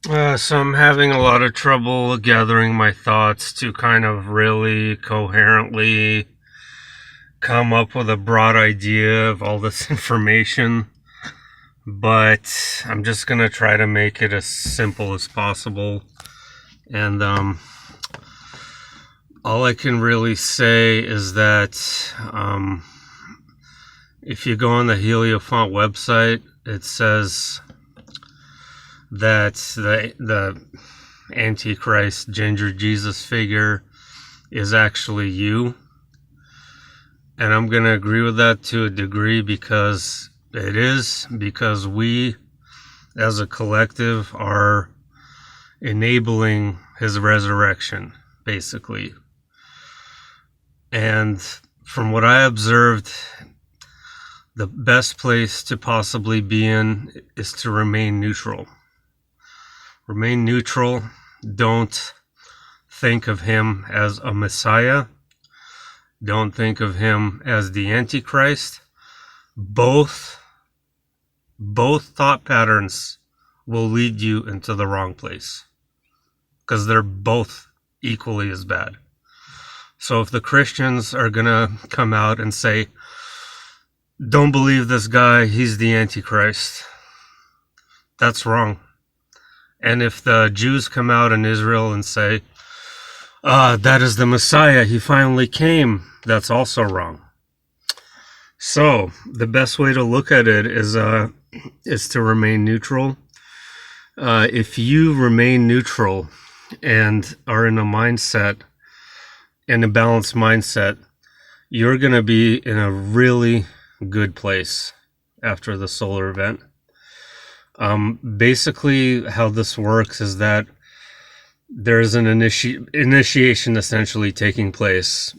So I'm having a lot of trouble gathering my thoughts to kind of really coherently come up with a broad idea of all this information, but I'm just gonna try to make it as simple as possible. And all I can really say is that if you go on the Heliofont website, it says that the Antichrist Ginger Jesus figure is actually you. And I'm going to agree with that to a degree because it is, because we as a collective are enabling his resurrection, basically. And from what I observed, the best place to possibly be in is to remain neutral. Remain neutral. Don't think of him as a Messiah. Don't think of him as the Antichrist. Both thought patterns will lead you into the wrong place because they're both equally as bad. So if the Christians are going to come out and say, don't believe this guy, he's the Antichrist, that's wrong. And if the Jews come out in Israel and say, that is the Messiah, he finally came, that's also wrong. So the best way to look at it is to remain neutral. If you remain neutral and are in a mindset, in a balanced mindset, you're going to be in a really good place after the solar event. Basically, how this works is that there's an initiation essentially taking place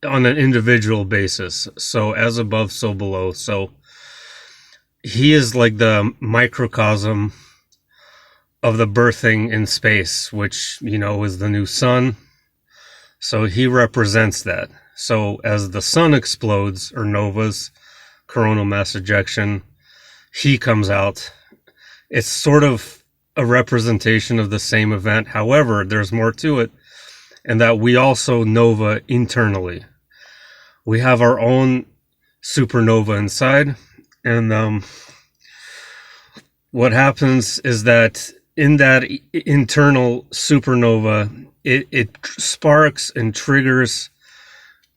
on an individual basis. So as above, so below. So he is like the microcosm of the birthing in space, which, is the new sun. So he represents that. So as the sun explodes, or novas, coronal mass ejection, he comes out. It's sort of a representation of the same event. However, there's more to it, and that we also nova internally. We have our own supernova inside, and what happens is that in that internal supernova, it sparks and triggers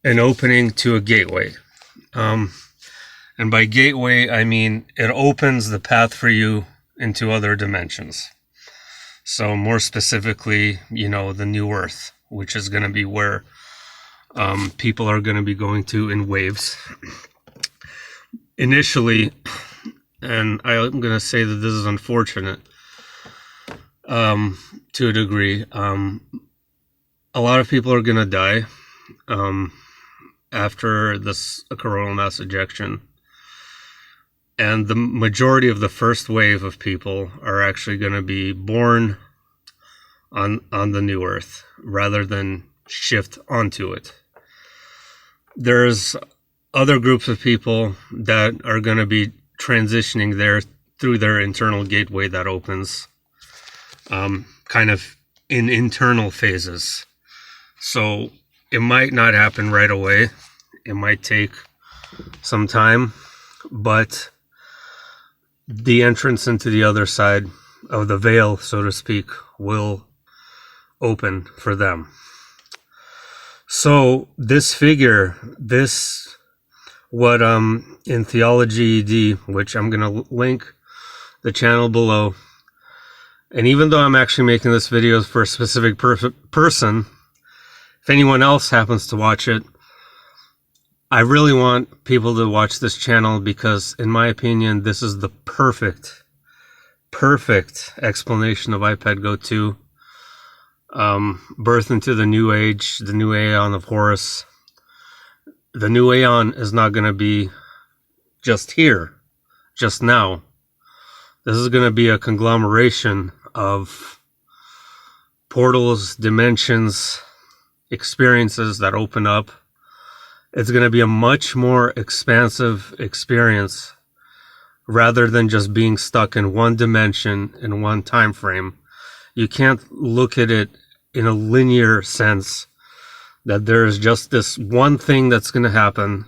an opening to a gateway. And by gateway, I mean it opens the path for you into other dimensions. So more specifically, the new earth, which is going to be where people are going to be going to in waves. Initially, and I'm going to say that this is unfortunate to a degree, a lot of people are going to die after this coronal mass ejection. And the majority of the first wave of people are actually going to be born on the new earth rather than shift onto it. There's other groups of people that are going to be transitioning there through their internal gateway that opens kind of in internal phases. So it might not happen right away. It might take some time, but the entrance into the other side of the veil, so to speak, will open for them. So this figure, what in theology ED, which I'm going to link the channel below, and even though I'm actually making this video for a specific person, if anyone else happens to watch it, I really want people to watch this channel because, in my opinion, this is the perfect explanation of ipetgoat2. Birth into the new age, the new aeon of Horus. The new aeon is not going to be just here, just now. This is going to be a conglomeration of portals, dimensions, experiences that open up. It's going to be a much more expansive experience rather than just being stuck in one dimension, in one time frame. You can't look at it in a linear sense that there is just this one thing that's going to happen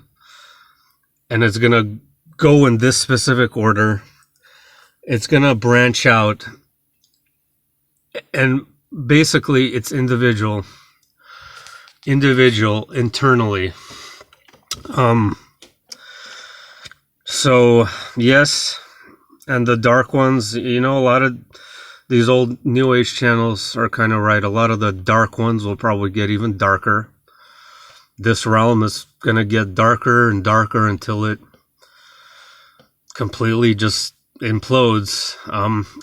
and it's going to go in this specific order. It's going to branch out, and basically it's individual internally. So yes, and the dark ones, a lot of these old New Age channels are kind of right. A lot of the dark ones will probably get even darker. This realm is going to get darker and darker until it completely just implodes.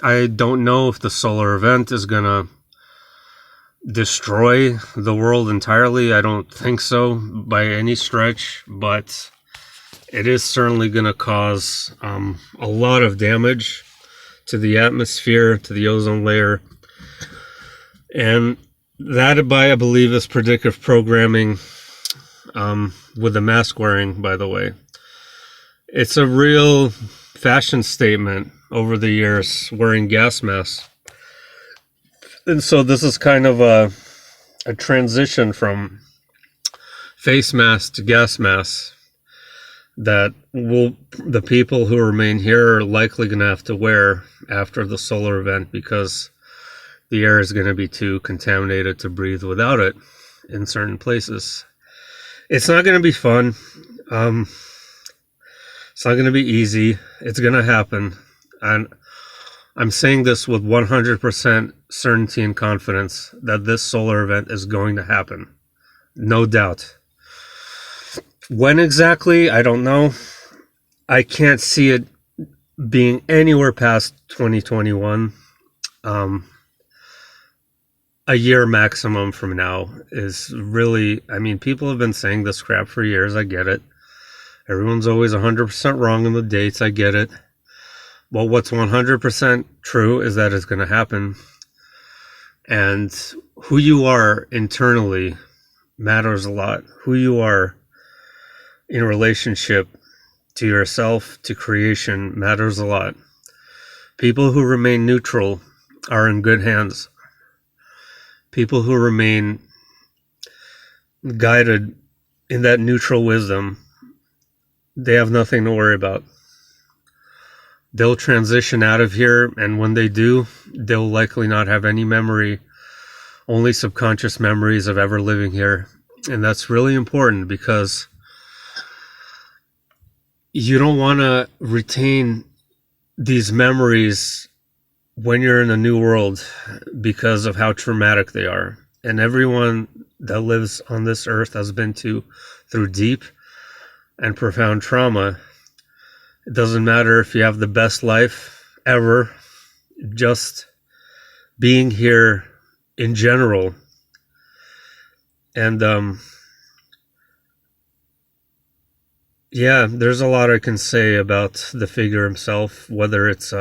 I don't know if the solar event is going to destroy the world entirely. I don't think so by any stretch, but it is certainly going to cause a lot of damage to the atmosphere, to the ozone layer. And that, I believe, is predictive programming, with the mask wearing, by the way. It's a real fashion statement over the years, wearing gas masks. And so this is kind of a transition from face masks to gas masks that the people who remain here are likely going to have to wear after the solar event, because the air is going to be too contaminated to breathe without it in certain places. It's not going to be fun. It's not going to be easy. It's going to happen. And I'm saying this with 100% certainty and confidence that this solar event is going to happen. No doubt. When exactly, I don't know. I can't see it being anywhere past 2021. A year maximum from now is really, people have been saying this crap for years. I get it. Everyone's always 100% wrong on the dates. I get it. But what's 100% true is that it's going to happen. And who you are internally matters a lot. Who you are in relationship to yourself, to creation, matters a lot. People who remain neutral are in good hands. People who remain guided in that neutral wisdom, they have nothing to worry about. They'll transition out of here, and when they do, they'll likely not have any memory, only subconscious memories of ever living here. And that's really important, because you don't want to retain these memories when you're in a new world because of how traumatic they are. And everyone that lives on this earth has been through deep and profound trauma. It doesn't matter if you have the best life ever, just being here in general. And there's a lot I can say about the figure himself, whether it's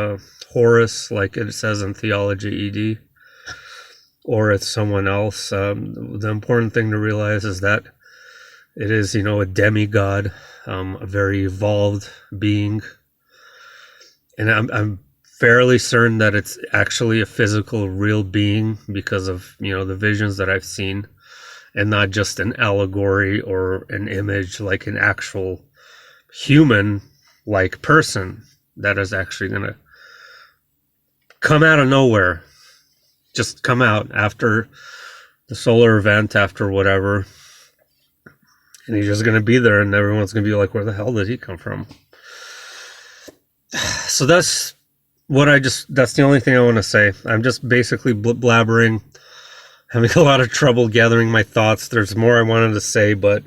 Horus, like it says in Theology ED, or it's someone else. The important thing to realize is that it is, a demigod, a very evolved being. And I'm fairly certain that it's actually a physical, real being because of, the visions that I've seen, and not just an allegory or an image, like an actual human-like person that is actually going to come out of nowhere. Just come out after the solar event, after whatever. And he's just going to be there, and everyone's going to be like, where the hell did he come from? So that's the only thing I want to say. I'm just basically blabbering, having a lot of trouble gathering my thoughts. There's more I wanted to say, but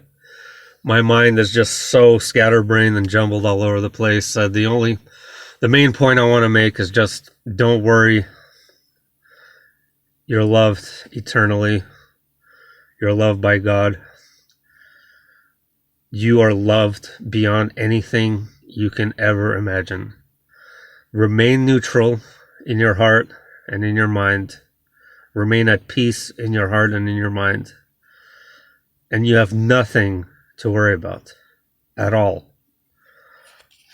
my mind is just so scatterbrained and jumbled all over the place. The main point I want to make is just don't worry. You're loved eternally. You're loved by God. You are loved beyond anything you can ever imagine. Remain neutral in your heart and in your mind. Remain at peace in your heart and in your mind. And you have nothing to worry about at all.